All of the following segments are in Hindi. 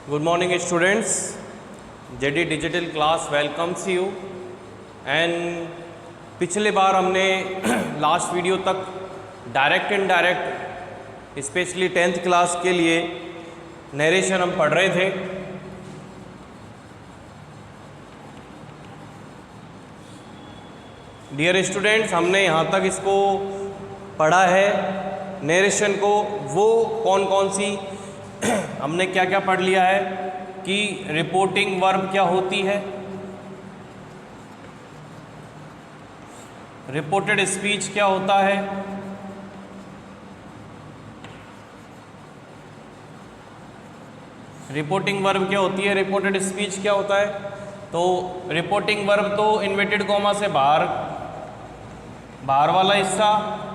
Good morning students. JD Digital class welcomes you and पिछले बार हमने लास्ट वीडियो तक direct indirect specially 10th class के लिए नरेशन हम पढ़ रहे थे। डियर स्टूडेंट्स, हमने यहाँ तक इसको पढ़ा है नरेशन को। वो कौन कौन सी हमने क्या क्या पढ़ लिया है कि रिपोर्टिंग वर्ब क्या होती है, रिपोर्टेड स्पीच क्या होता है, रिपोर्टिंग वर्ब क्या होती है, रिपोर्टेड स्पीच क्या होता है। तो रिपोर्टिंग वर्ब तो इन्वर्टेड कॉमा से बाहर वाला हिस्सा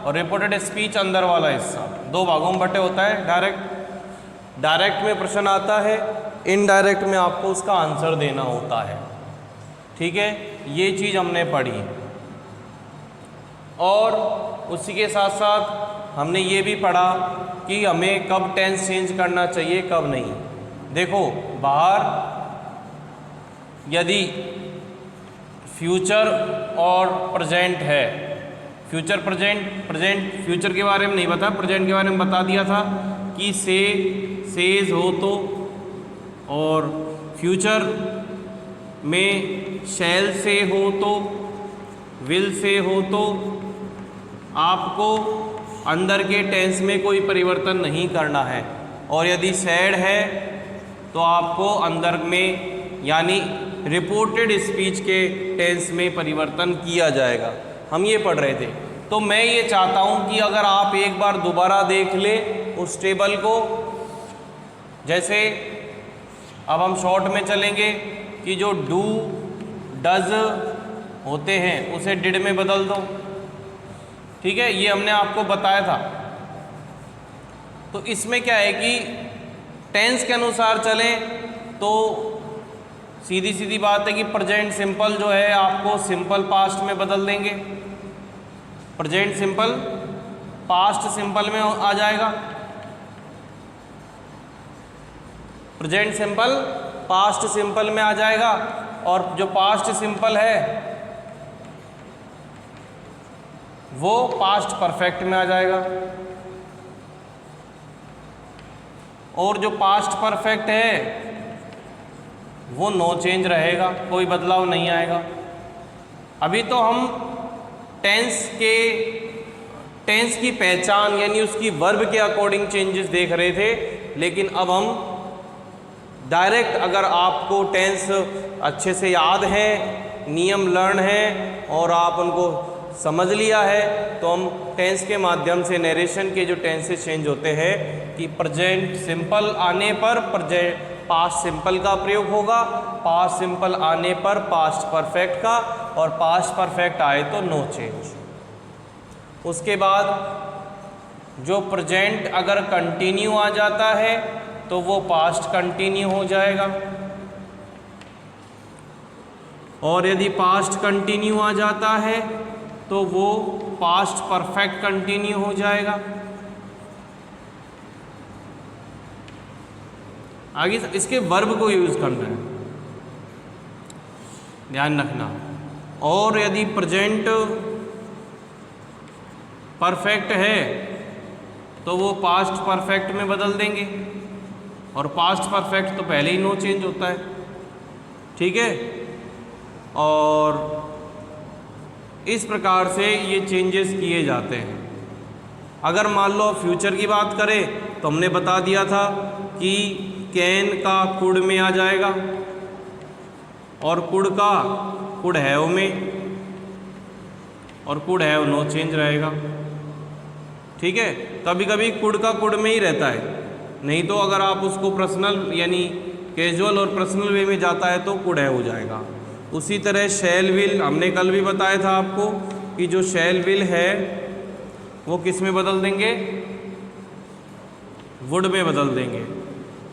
और रिपोर्टेड स्पीच अंदर वाला हिस्सा, दो भागों में बटे होता है। डायरेक्ट में प्रश्न आता है, इनडायरेक्ट में आपको उसका आंसर देना होता है। ठीक है, ये चीज़ हमने पढ़ी। और उसी के साथ साथ हमने ये भी पढ़ा कि हमें कब टेंस चेंज करना चाहिए कब नहीं। देखो, बाहर यदि फ्यूचर और प्रेजेंट है, फ्यूचर प्रेजेंट फ्यूचर के बारे में नहीं बता, प्रेजेंट के बारे में बता दिया था कि सेज हो तो, और फ्यूचर में शैल से हो तो, विल से हो तो आपको अंदर के टेंस में कोई परिवर्तन नहीं करना है। और यदि सैड है तो आपको अंदर में यानी रिपोर्टेड स्पीच के टेंस में परिवर्तन किया जाएगा। हम ये पढ़ रहे थे। तो मैं ये चाहता हूँ कि अगर आप एक बार दोबारा देख ले उस टेबल को। जैसे अब हम शॉर्ट में चलेंगे कि जो डू डज होते हैं उसे डिड में बदल दो। ठीक है, ये हमने आपको बताया था। तो इसमें क्या है कि टेंस के अनुसार चलें तो सीधी सीधी बात है कि प्रेजेंट सिंपल जो है आपको सिंपल पास्ट में बदल देंगे। प्रेजेंट सिंपल पास्ट सिंपल में आ जाएगा। प्रेजेंट सिंपल पास्ट सिंपल में आ जाएगा। और जो पास्ट सिंपल है वो पास्ट परफेक्ट में आ जाएगा। और जो पास्ट परफेक्ट है वो नो चेंज रहेगा, कोई बदलाव नहीं आएगा। अभी तो हम टेंस की पहचान यानी उसकी वर्ब के अकॉर्डिंग चेंजेस देख रहे थे, लेकिन अब हम डायरेक्ट, अगर आपको टेंस अच्छे से याद है, नियम लर्न है और आप उनको समझ लिया है, तो हम टेंस के माध्यम से नरेशन के जो टेंसेस चेंज होते हैं कि प्रेजेंट सिंपल आने पर पास्ट सिंपल का प्रयोग होगा, पास्ट सिंपल आने पर पास्ट परफेक्ट का, और पास्ट परफेक्ट आए तो नो चेंज। उसके बाद जो प्रेजेंट अगर कंटिन्यू आ जाता है तो वो पास्ट कंटिन्यू हो जाएगा, और यदि पास्ट कंटिन्यू आ जाता है तो वो पास्ट परफेक्ट कंटिन्यू हो जाएगा। आगे इसके वर्ब को यूज़ करना है, ध्यान रखना। और यदि प्रेजेंट परफेक्ट है तो वो पास्ट परफेक्ट में बदल देंगे, और पास्ट परफेक्ट तो पहले ही नो चेंज होता है। ठीक है, और इस प्रकार से ये चेंजेस किए जाते हैं। अगर मान लो फ्यूचर की बात करें तो हमने बता दिया था कि कैन का कुड में आ जाएगा, और कुड का कुड हैव में, और कुड हैव नो चेंज रहेगा। ठीक है, कभी कभी कुड का कुड में ही रहता है, नहीं तो अगर आप उसको पर्सनल यानी कैजुअल और पर्सनल वे में जाता है तो कुड हैव हो जाएगा। उसी तरह शैल विल, हमने कल भी बताया था आपको कि जो शैल विल है वो किस में बदल देंगे, वुड में बदल देंगे,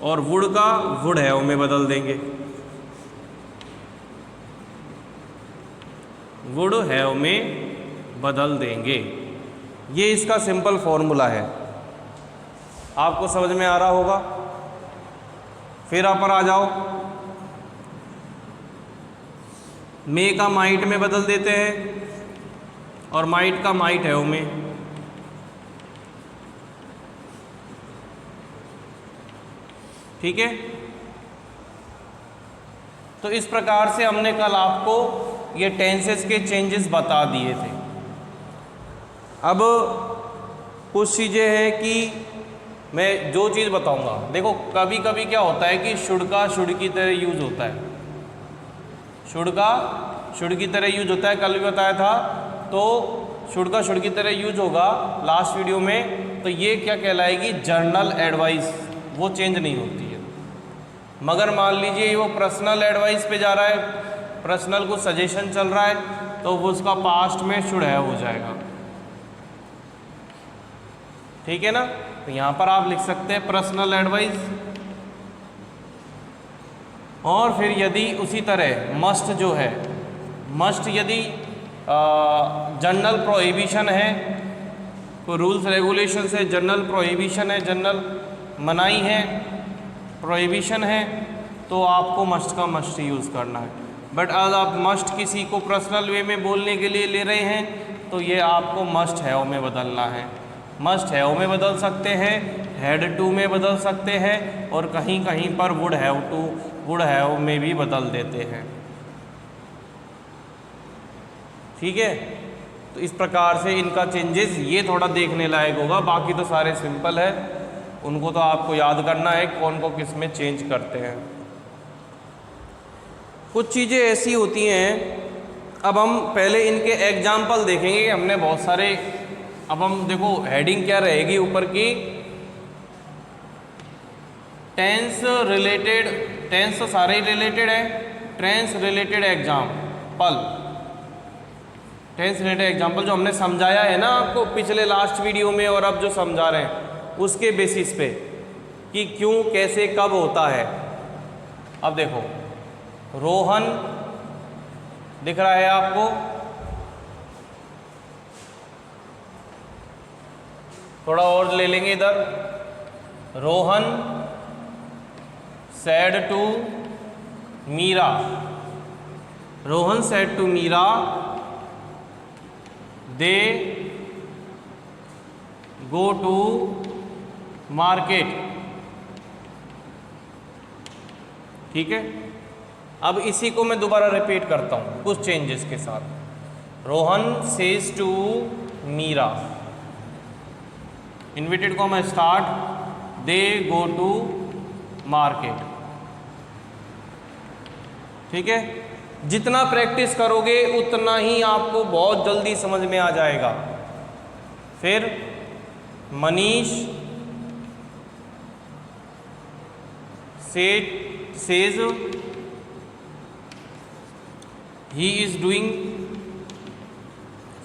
और वुड का वुड हैव में बदल देंगे। वुड हैव में बदल देंगे। ये इसका सिंपल फॉर्मूला है, आपको समझ में आ रहा होगा। फिर अपर आ जाओ, मे का माइट में बदल देते हैं और माइट का माइट है में। ठीक है, तो इस प्रकार से हमने कल आपको ये टेंसेस के चेंजेस बता दिए थे। अब कुछ चीज़ें हैं कि मैं जो चीज़ बताऊंगा, देखो कभी कभी क्या होता है कि शुड का शुड की तरह यूज़ होता है, शुड का शुड की तरह यूज होता है, कल भी बताया था। तो शुड का शुड की तरह यूज होगा लास्ट वीडियो में, तो ये क्या कहलाएगी, जर्नल एडवाइस, वो चेंज नहीं होती है। मगर मान लीजिए वो पर्सनल एडवाइस पे जा रहा है, पर्सनल कुछ सजेशन चल रहा है, तो वो उसका पास्ट में शुड है हो जाएगा। ठीक है ना, तो यहाँ पर आप लिख सकते हैं पर्सनल एडवाइस। और फिर यदि उसी तरह मस्ट जो है, मस्ट यदि जनरल प्रोहिबिशन है, कोई रूल्स रेगुलेशन है, जनरल प्रोहिबिशन है, जनरल मनाही है, प्रोहिबिशन है, तो आपको मस्ट का मस्ट यूज़ करना है। बट आज आप मस्ट किसी को पर्सनल वे में बोलने के लिए ले रहे हैं, तो ये आपको मस्ट हैव में बदलना है। मस्ट हैव में बदल सकते हैं, हैड टू में बदल सकते हैं, और कहीं कहीं पर would have to, would have में भी बदल देते हैं। ठीक है, तो इस प्रकार से इनका चेंजेस ये थोड़ा देखने लायक होगा, बाकी तो सारे सिंपल है, उनको तो आपको याद करना है कौन को किस में चेंज करते हैं। कुछ चीज़ें ऐसी होती हैं, अब हम पहले इनके एग्जाम्पल देखेंगे। हमने बहुत सारे, अब हम देखो हेडिंग क्या रहेगी ऊपर की, टेंस रिलेटेड, टेंस तो सारे ही रिलेटेड है, tense related example, tense related example जो हमने समझाया है ना आपको पिछले लास्ट वीडियो में, और अब जो समझा रहे हैं उसके बेसिस पे कि क्यों, कैसे, कब होता है। अब देखो रोहन दिख रहा है आपको, थोड़ा और ले लेंगे इधर, Rohan said to Meera, Rohan said to Meera they go to market। ठीक है, अब इसी को मैं दोबारा रिपीट करता हूँ कुछ चेंजेस के साथ। Rohan says to Meera, inverted comma start, they go to market. ठीक है, जितना प्रैक्टिस करोगे उतना ही आपको बहुत जल्दी समझ में आ जाएगा। फिर Manish says he is doing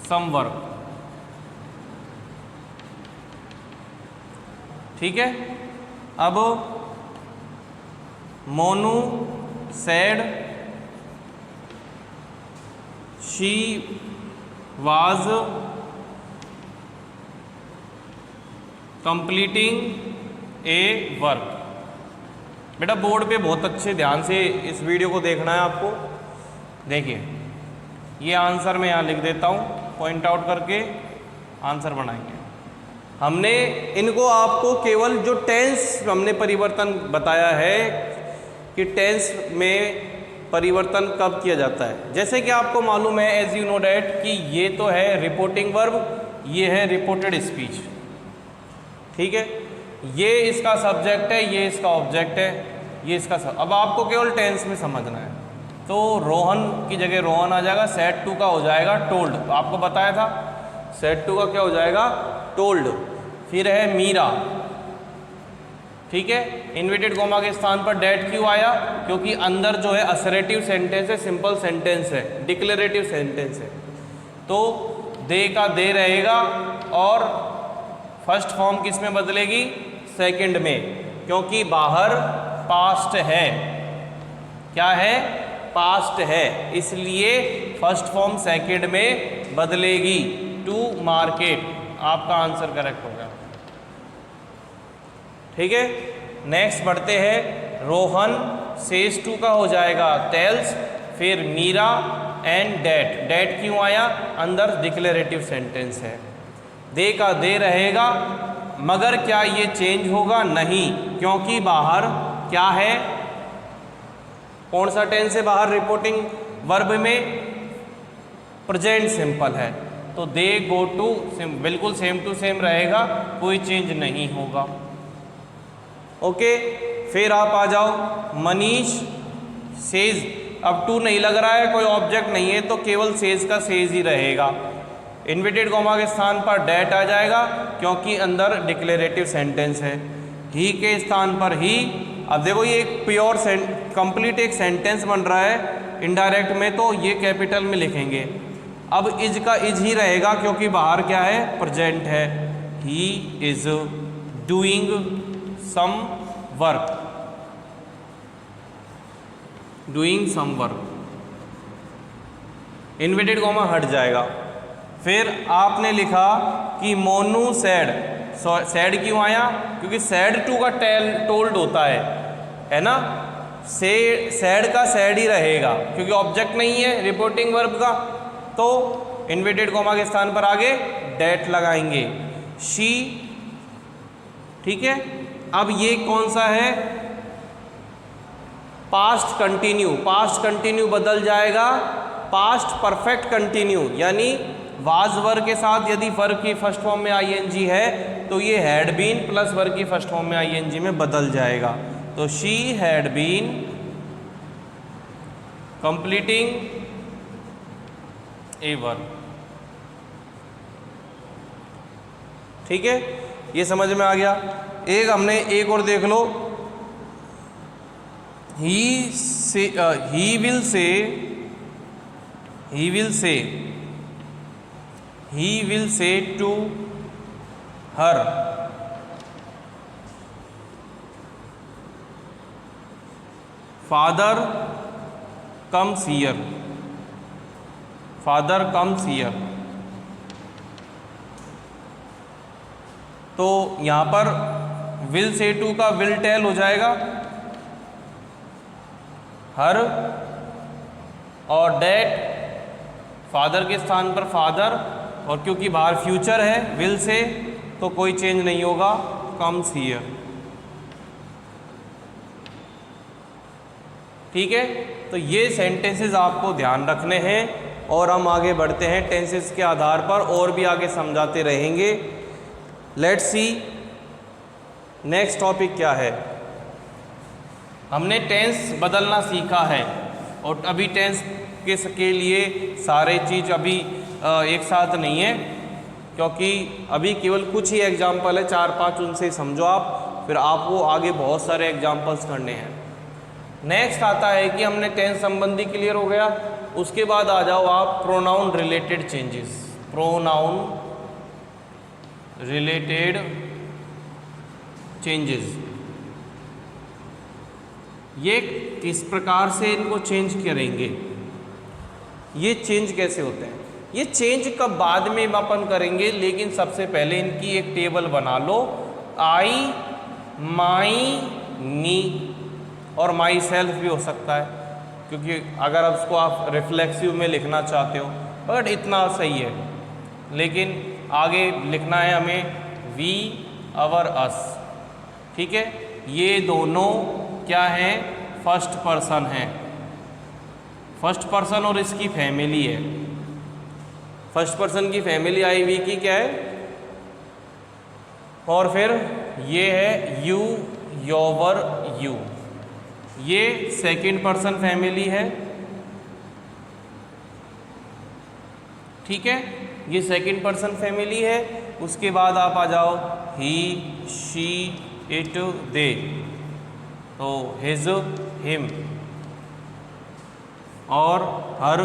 some work. ठीक है, अब Monu said she was completing a work. बेटा बोर्ड पे बहुत अच्छे ध्यान से इस वीडियो को देखना है आपको। देखिए ये आंसर मैं यहाँ लिख देता हूँ, पॉइंट आउट करके आंसर बनाएंगे। हमने इनको आपको केवल जो टेंस हमने परिवर्तन बताया है कि टेंस में परिवर्तन कब किया जाता है। जैसे कि आपको मालूम है, एज यू नो डैट, कि ये तो है रिपोर्टिंग वर्ब, ये है रिपोर्टेड स्पीच। ठीक है, ये इसका सब्जेक्ट है, ये इसका ऑब्जेक्ट है, ये इसका अब आपको केवल टेंस में समझना है। तो रोहन की जगह रोहन आ जाएगा, सेड टू का हो जाएगा टोल्ड, आपको बताया था सेड टू का क्या हो जाएगा, टोल्ड। फिर है मीरा। ठीक है, इन्वर्टेड कॉमा के स्थान पर डेट क्यों आया, क्योंकि अंदर जो है असरेटिव सेंटेंस है, सिंपल सेंटेंस है, डिक्लेरेटिव सेंटेंस है, तो दे का दे रहेगा और फर्स्ट फॉर्म किस में बदलेगी, सेकंड में, क्योंकि बाहर पास्ट है। क्या है, पास्ट है, इसलिए फर्स्ट फॉर्म सेकंड में बदलेगी, टू मार्केट। आपका आंसर करेक्ट होगा। ठीक है, नेक्स्ट बढ़ते हैं रोहन, सेज टू का हो जाएगा टेल्स, फिर मीरा एंड डैट। डैट क्यों आया? अंदर डिक्लेरेटिव सेंटेंस है, दे का दे रहेगा, मगर क्या ये चेंज होगा? नहीं, क्योंकि बाहर क्या है? कौन सा टेंस है बाहर रिपोर्टिंग वर्ब में? प्रेजेंट सिंपल है, तो दे गो टू बिल्कुल सेम टू सेम रहेगा, कोई चेंज नहीं होगा। ओके, फिर आप आ जाओ मनीष सेज। अब टू नहीं लग रहा है, कोई ऑब्जेक्ट नहीं है, तो केवल सेज का सेज ही रहेगा। इन्वर्टेड कॉमा के स्थान पर डैट आ जाएगा क्योंकि अंदर डिक्लेरेटिव सेंटेंस है। ही के स्थान पर ही। अब देखो ये एक प्योर कंप्लीट एक सेंटेंस बन रहा है इनडायरेक्ट में, तो ये कैपिटल में लिखेंगे। अब इज का इज ही रहेगा क्योंकि बाहर क्या है? प्रेजेंट है। He is doing some work, doing some work, inverted comma हट जाएगा। फिर आपने लिखा कि मोनू सैड। सैड क्यों आया? क्योंकि सैड टू का टोल्ड होता है ना, सैड का सैड ही रहेगा क्योंकि ऑब्जेक्ट नहीं है रिपोर्टिंग वर्ब का, तो इन्वर्टेड कॉमा के स्थान पर आगे डैट लगाएंगे। शी, ठीक है। अब ये कौन सा है? Past continue. पास्ट कंटिन्यू बदल जाएगा पास्ट परफेक्ट कंटिन्यू, यानी वाज वर्ब के साथ यदि वर्ब की फर्स्ट फॉर्म में आईएनजी है तो ये हैड बीन प्लस वर्ब की फर्स्ट फॉर्म में आईएनजी में बदल जाएगा। तो she had been completing a verb. ठीक है, ये समझ में आ गया। एक हमने एक और देख लो, he will say, he will say to her, father comes here, father comes here। तो यहाँ पर will say to का will tell हो जाएगा, her और that फादर के स्थान पर फादर, और क्योंकि बाहर फ्यूचर है विल से तो कोई चेंज नहीं होगा, कम्स हियर। ठीक है, तो ये सेंटेंसेस आपको ध्यान रखने हैं और हम आगे बढ़ते हैं टेंसेस के आधार पर और भी आगे समझाते रहेंगे। लेट्स सी नेक्स्ट टॉपिक क्या है। हमने टेंस बदलना सीखा है और अभी टेंस के लिए सारे चीज़ अभी एक साथ नहीं है, क्योंकि अभी केवल कुछ ही एग्जाम्पल है, 4-5 उनसे समझो आप, फिर आपको आगे बहुत सारे एग्जाम्पल्स करने हैं। नेक्स्ट आता है कि हमने टेंस संबंधी क्लियर हो गया, उसके बाद आ जाओ आप pronoun related changes. Pronoun related changes, ये किस प्रकार से इनको चेंज करेंगे, ये चेंज कैसे होते हैं, ये चेंज कब बाद में अपन करेंगे, लेकिन सबसे पहले इनकी एक टेबल बना लो। आई, माई, मी और माई सेल्फ भी हो सकता है, क्योंकि अगर अब उसको आप रिफ्लेक्सिव में लिखना चाहते हो, बट इतना सही है। लेकिन आगे लिखना है हमें वी, अवर, अस। ठीक है, ये दोनों क्या हैं? फर्स्ट पर्सन हैं। फर्स्ट पर्सन और इसकी फैमिली है। फर्स्ट पर्सन की फैमिली आई वी की क्या है? और फिर ये है यू, योवर, यू, ये सेकंड पर्सन फैमिली है। ठीक है, ये सेकंड पर्सन फैमिली है। उसके बाद आप आ जाओ ही, शी, इट, दे, तो हिज, हिम, और हर,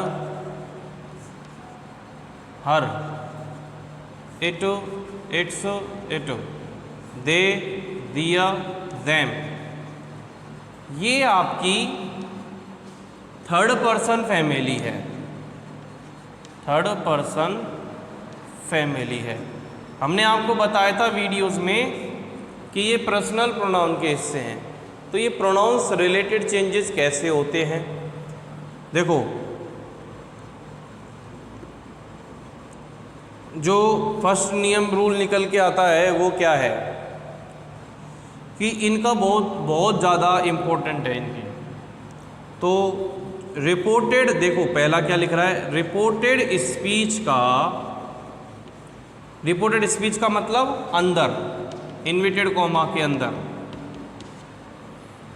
हर, इट, इट्स, इट, दे, दिया, देम। ये आपकी थर्ड पर्सन फैमिली है। थर्ड पर्सन फैमिली है। हमने आपको बताया था वीडियोस में कि ये पर्सनल प्रोनाउन के हिस्से हैं। तो ये प्रोनाउंस रिलेटेड चेंजेस कैसे होते हैं, देखो जो फर्स्ट नियम रूल निकल के आता है वो क्या है कि इनका बहुत ज़्यादा इम्पोर्टेंट है इनकी। तो रिपोर्टेड, देखो पहला क्या लिख रहा है, रिपोर्टेड स्पीच का मतलब अंदर, इन्वर्टेड कॉमा के अंदर,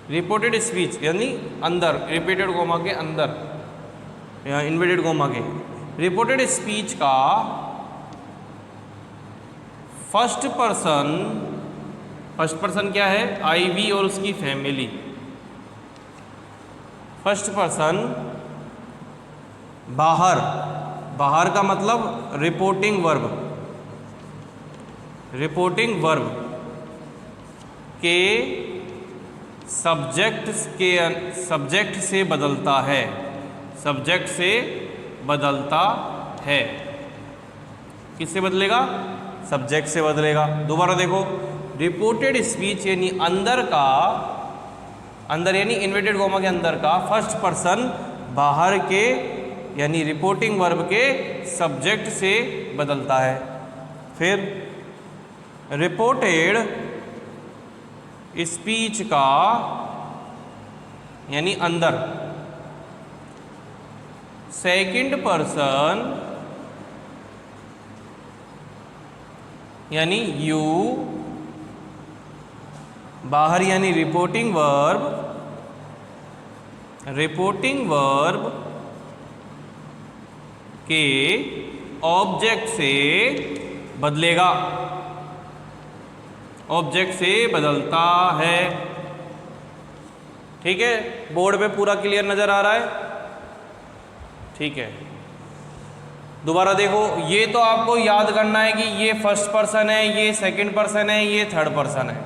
रिपोर्टेड स्पीच यानी अंदर, रिपीटेड कॉमा के अंदर या इन्वर्टेड कॉमा के, रिपोर्टेड स्पीच का फर्स्ट पर्सन क्या है, आई वी और उसकी फैमिली। फर्स्ट पर्सन बाहर का मतलब रिपोर्टिंग वर्ब के सब्जेक्ट से बदलता है, किससे बदलेगा, सब्जेक्ट से बदलेगा। दोबारा देखो, रिपोर्टेड स्पीच यानी अंदर यानी इन्वर्टेड कॉमा के अंदर का फर्स्ट पर्सन बाहर के यानी रिपोर्टिंग वर्ब के सब्जेक्ट से बदलता है। फिर रिपोर्टेड स्पीच का यानी अंदर सेकंड पर्सन यानी यू, बाहर यानी रिपोर्टिंग वर्ब के ऑब्जेक्ट से बदलेगा, ऑब्जेक्ट से बदलता है। ठीक है, बोर्ड पे पूरा क्लियर नजर आ रहा है, ठीक है। दोबारा देखो, ये तो आपको याद करना है कि ये फर्स्ट पर्सन है, ये सेकंड पर्सन है, ये थर्ड पर्सन है,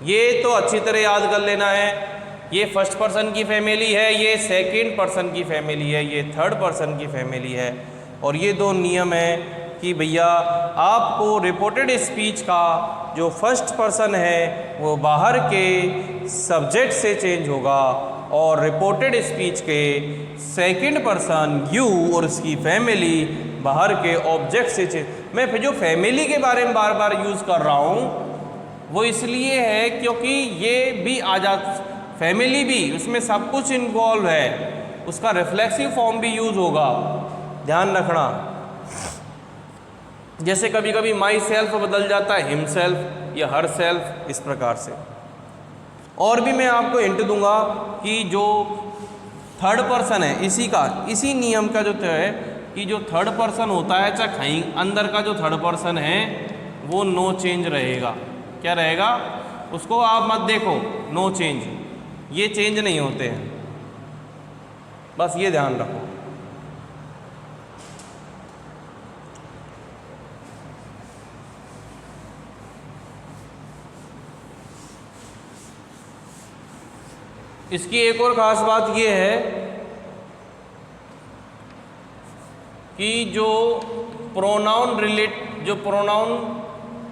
ये तो अच्छी तरह याद कर लेना है। ये फर्स्ट पर्सन की फैमिली है, ये सेकंड पर्सन की फैमिली है, ये थर्ड पर्सन की फैमिली है। और ये दो नियम है कि भैया आपको रिपोर्टेड स्पीच का जो फर्स्ट पर्सन है वो बाहर के सब्जेक्ट से चेंज होगा और रिपोर्टेड स्पीच के सेकंड पर्सन यू और उसकी फैमिली बाहर के ऑब्जेक्ट से चेंज। मैं फिर जो फैमिली के बारे में बार बार यूज़ कर रहा हूँ वो इसलिए है क्योंकि ये भी फैमिली भी, उसमें सब कुछ इन्वॉल्व है, उसका रिफ्लेक्सिव फॉर्म भी यूज़ होगा, ध्यान रखना। जैसे कभी कभी माई सेल्फ बदल जाता है हिम सेल्फ या हर सेल्फ, इस प्रकार से। और भी मैं आपको हिंट दूंगा कि जो थर्ड पर्सन है इसी नियम का जो है कि जो थर्ड पर्सन होता है, चाहे कहीं अंदर का जो थर्ड पर्सन है वो नो चेंज रहेगा। क्या रहेगा, उसको आप मत देखो, नो चेंज, ये चेंज नहीं होते हैं, बस ये ध्यान रखो। इसकी एक और ख़ास बात ये है कि जो प्रोनाउन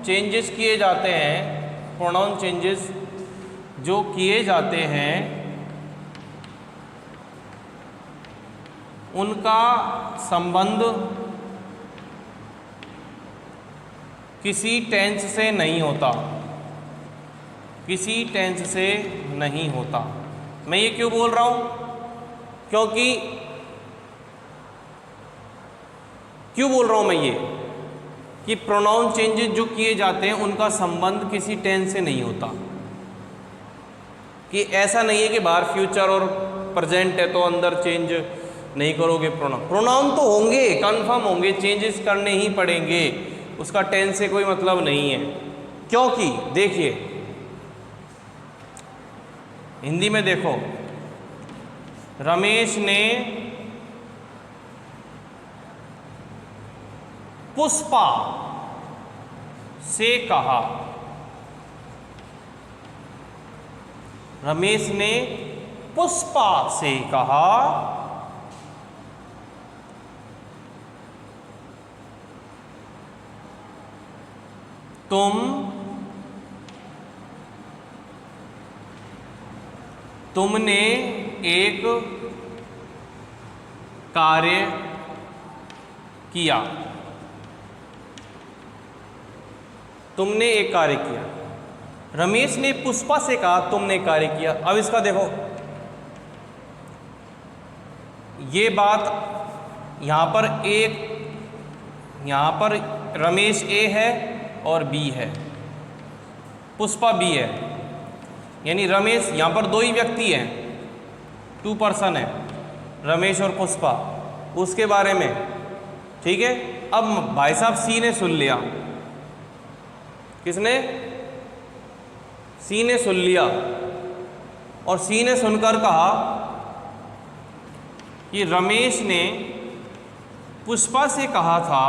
चेंजेस किए जाते हैं, प्रोनाउन चेंजेस जो किए जाते हैं उनका संबंध किसी टेंस से नहीं होता, किसी टेंस से नहीं होता। मैं ये क्यों बोल रहा हूँ, क्यों बोल रहा हूँ मैं ये कि प्रोनाउन चेंजेस जो किए जाते हैं उनका संबंध किसी टेंस से नहीं होता। कि ऐसा नहीं है कि बाहर फ्यूचर और प्रेजेंट है तो अंदर चेंज नहीं करोगे। प्रोनाउन तो होंगे, कंफर्म होंगे, चेंजेस करने ही पड़ेंगे, उसका टेंस से कोई मतलब नहीं है। क्योंकि देखिए हिंदी में देखो, रमेश ने पुष्पा से कहा, रमेश ने पुष्पा से कहा तुम तुमने एक कार्य किया। तुमने एक कार्य किया। रमेश ने पुष्पा से कहा तुमने कार्य किया। अब इसका देखो, ये बात यहाँ पर यहाँ पर रमेश ए है और बी है, पुष्पा बी है, यानी रमेश, यहाँ पर दो ही व्यक्ति हैं, 2 पर्सन है, रमेश और पुष्पा, उसके बारे में। ठीक है, अब भाई साहब सी ने सुन लिया। किसने? सी ने सुन लिया, और सी ने सुनकर कहा कि रमेश ने पुष्पा से कहा था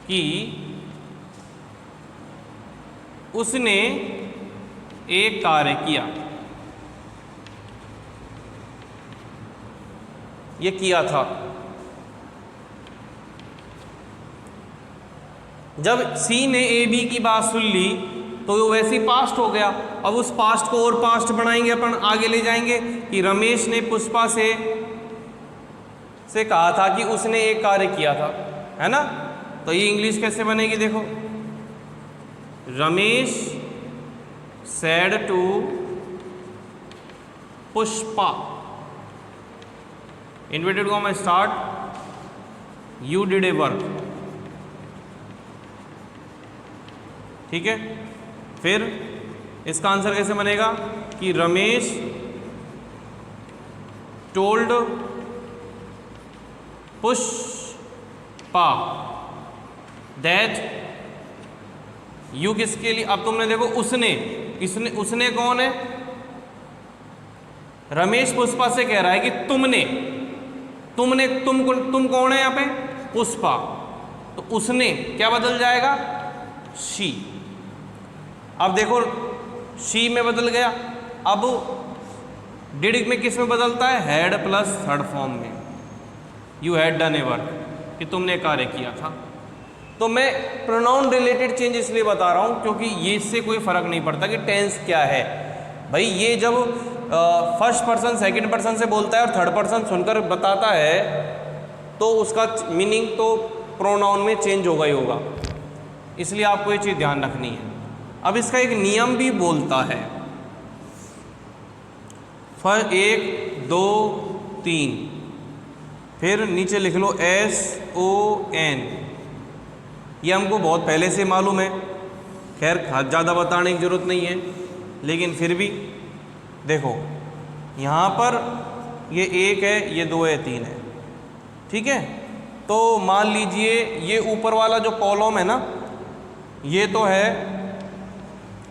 कि उसने एक कार्य किया। ये किया था। जब सी ने ए बी की बात सुन ली तो वो वैसे ही पास्ट हो गया। अब उस पास्ट को और पास्ट बनाएंगे, अपन आगे ले जाएंगे कि रमेश ने पुष्पा से कहा था कि उसने एक कार्य किया था, है ना। तो ये इंग्लिश कैसे बनेगी? देखो, Ramesh said to Pushpa, inverted comma start, you did a work. ठीक है, फिर इसका आंसर कैसे बनेगा कि Ramesh told Pushpa that you, किसके लिए? अब तुमने देखो, उसने कौन है? रमेश पुष्पा से कह रहा है कि तुम कौन है यहाँ पे? पुष्पा। तो उसने क्या बदल जाएगा? शी। अब देखो, शी में बदल गया। अब डिड में किस में बदलता है? हैड प्लस थर्ड फॉर्म में, you had done A work, कि तुमने कार्य किया था। तो मैं प्रोनाउन रिलेटेड चेंज इसलिए बता रहा हूँ क्योंकि ये इससे कोई फर्क नहीं पड़ता कि टेंस क्या है। भाई ये जब फर्स्ट पर्सन सेकंड पर्सन से बोलता है और थर्ड पर्सन सुनकर बताता है तो उसका मीनिंग तो प्रोनाउन में चेंज होगा ही होगा, इसलिए आपको ये चीज़ ध्यान रखनी है। अब इसका एक नियम भी बोलता है, 1 2 3, फिर नीचे लिख लो SON। ये हमको बहुत पहले से मालूम है, खैर ज़्यादा बताने की ज़रूरत नहीं है, लेकिन फिर भी देखो, यहाँ पर ये 1 है, ये 2 है, 3 है। ठीक है, तो मान लीजिए ये ऊपर वाला जो कॉलम है ना, ये तो है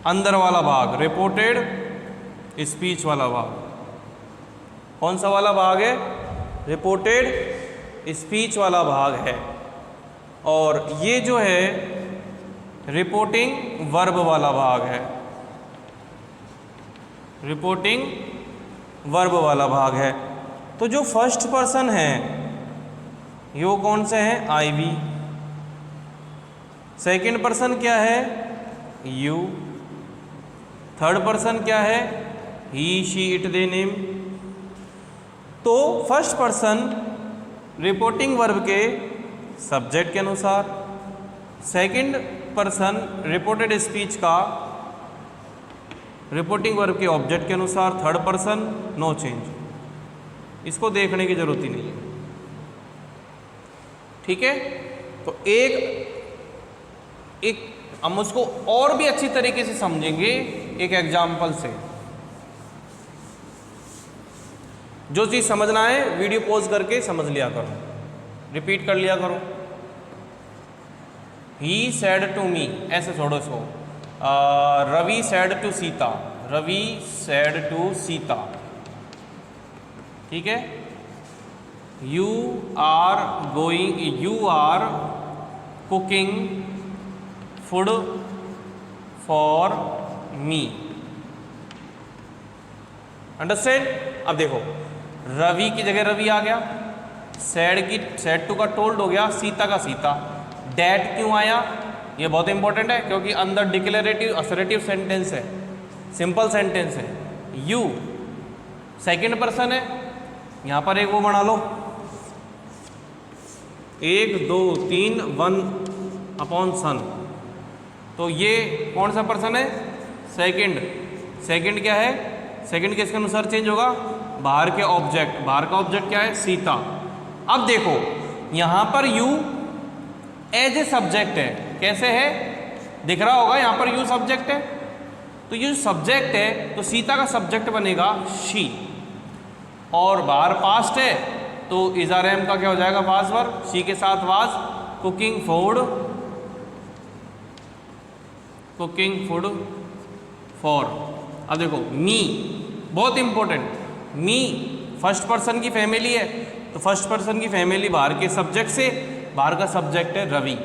अंदर वाला भाग, रिपोर्टेड स्पीच वाला भाग। कौन सा वाला भाग है? रिपोर्टेड स्पीच वाला भाग है। और ये जो है रिपोर्टिंग वर्ब वाला भाग है, रिपोर्टिंग वर्ब वाला भाग है। तो जो फर्स्ट पर्सन है यो कौन से हैं? IV। सेकंड पर्सन क्या है? यू। थर्ड पर्सन क्या है? ही शी इट दे नेम। तो फर्स्ट पर्सन रिपोर्टिंग वर्ब के सब्जेक्ट के अनुसार, सेकंड पर्सन रिपोर्टेड स्पीच का रिपोर्टिंग वर्ब के ऑब्जेक्ट के अनुसार, थर्ड पर्सन नो चेंज। इसको देखने की जरूरत ही नहीं है। ठीक है, तो एक हम उसको और भी अच्छी तरीके से समझेंगे एक एग्जाम्पल से। जो चीज़ समझना है वीडियो पॉज करके समझ लिया करो, रिपीट कर लिया करो। ही सैड टू मी, ऐसे छोड़ो इसको। Ravi said to Sita, Ravi said to Sita. ठीक है, you are cooking food for me. Understand? अब देखो, रवि की जगह रवि आ गया, सैड टू का टोल्ड हो गया, सीता का सीता। डैट क्यों आया? ये बहुत इंपॉर्टेंट है क्योंकि अंदर डिक्लेरेटिव असरेटिव सेंटेंस है। सिंपल सेंटेंस है। यू सेकंड पर्सन है, यहाँ पर एक वो बना लो, 1 2 3 1 अपॉन सन, तो ये कौन सा पर्सन है? सेकंड। सेकंड क्या है? सेकंड किसके अनुसार चेंज होगा? बाहर के ऑब्जेक्ट। बाहर का ऑब्जेक्ट क्या है? सीता। अब देखो यहाँ पर यू एज ए सब्जेक्ट है। कैसे है? दिख रहा होगा यहाँ पर यू सब्जेक्ट है, तो ये सब्जेक्ट है तो सीता का सब्जेक्ट बनेगा शी, और बाहर पास्ट है तो इज़ारेम का क्या हो जाएगा? Was verb. शी के साथ was, cooking food, cooking food for. अब देखो मी, बहुत इंपॉर्टेंट, मी फर्स्ट पर्सन की फैमिली है, तो फर्स्ट पर्सन की फैमिली बाहर के सब्जेक्ट से, बाहर का सब्जेक्ट है रवि।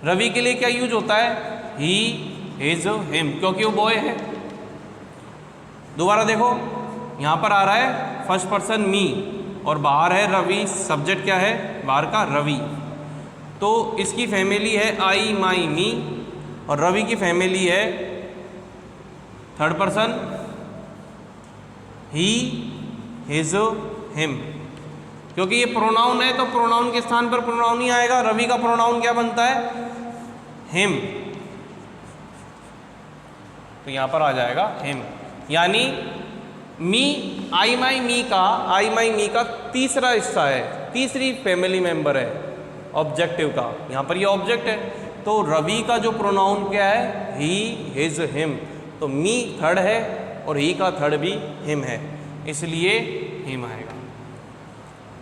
रवि के लिए क्या यूज होता है? ही, हिज, हिम, क्योंकि वो बॉय है। दोबारा देखो यहाँ पर आ रहा है फर्स्ट पर्सन मी और बाहर है रवि, सब्जेक्ट क्या है? बाहर का रवि, तो इसकी फैमिली है आई, माई, मी, और रवि की फैमिली है थर्ड पर्सन ही, हिज, हिम। क्योंकि ये प्रोनाउन है तो प्रोनाउन के स्थान पर प्रोनाउन ही आएगा। रवि का प्रोनाउन क्या बनता है? हिम, तो यहाँ पर आ जाएगा हिम। यानी मी, आई माई मी का तीसरा हिस्सा है, तीसरी फैमिली मेंबर है ऑब्जेक्टिव का। यहाँ पर ये ऑब्जेक्ट है, तो रवि का जो प्रोनाउन क्या है? ही, हिज, हिम, तो मी थर्ड है और ही का थर्ड भी हिम है, इसलिए हिम आएगा।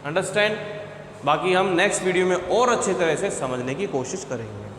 अंडरस्टैंड? बाकी हम नेक्स्ट वीडियो में और अच्छी तरह से समझने की कोशिश करेंगे।